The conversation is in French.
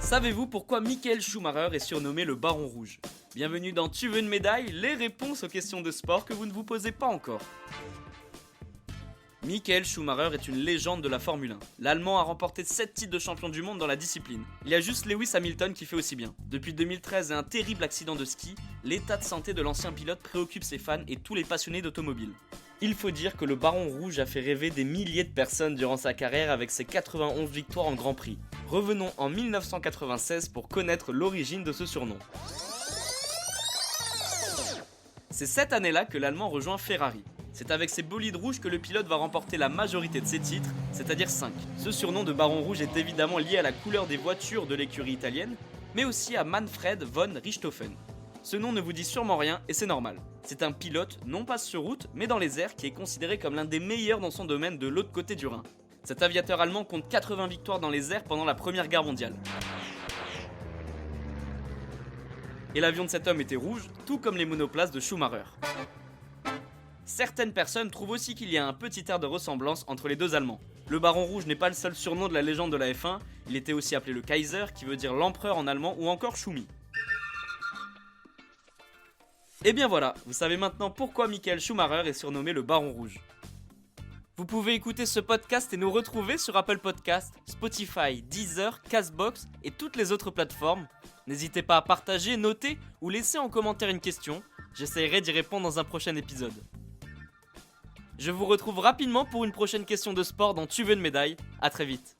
Savez-vous pourquoi Michael Schumacher est surnommé le Baron Rouge ? Bienvenue dans Tu veux une médaille ? Les réponses aux questions de sport que vous ne vous posez pas encore. Michael Schumacher est une légende de la Formule 1. L'Allemand a remporté 7 titres de champion du monde dans la discipline. Il y a juste Lewis Hamilton qui fait aussi bien. Depuis 2013 et un terrible accident de ski, l'état de santé de l'ancien pilote préoccupe ses fans et tous les passionnés d'automobile. Il faut dire que le Baron Rouge a fait rêver des milliers de personnes durant sa carrière avec ses 91 victoires en Grand Prix. Revenons en 1996 pour connaître l'origine de ce surnom. C'est cette année-là que l'Allemand rejoint Ferrari. C'est avec ses bolides rouges que le pilote va remporter la majorité de ses titres, c'est-à-dire 5. Ce surnom de Baron Rouge est évidemment lié à la couleur des voitures de l'écurie italienne, mais aussi à Manfred von Richthofen. Ce nom ne vous dit sûrement rien et c'est normal. C'est un pilote, non pas sur route, mais dans les airs, qui est considéré comme l'un des meilleurs dans son domaine de l'autre côté du Rhin. Cet aviateur allemand compte 80 victoires dans les airs pendant la Première Guerre mondiale. Et l'avion de cet homme était rouge, tout comme les monoplaces de Schumacher. Certaines personnes trouvent aussi qu'il y a un petit air de ressemblance entre les deux Allemands. Le Baron Rouge n'est pas le seul surnom de la légende de la F1, il était aussi appelé le Kaiser, qui veut dire l'empereur en allemand, ou encore Schumi. Et bien voilà, vous savez maintenant pourquoi Michael Schumacher est surnommé le Baron Rouge. Vous pouvez écouter ce podcast et nous retrouver sur Apple Podcasts, Spotify, Deezer, Castbox et toutes les autres plateformes. N'hésitez pas à partager, noter ou laisser en commentaire une question, j'essaierai d'y répondre dans un prochain épisode. Je vous retrouve rapidement pour une prochaine question de sport dans Tu veux une médaille, à très vite.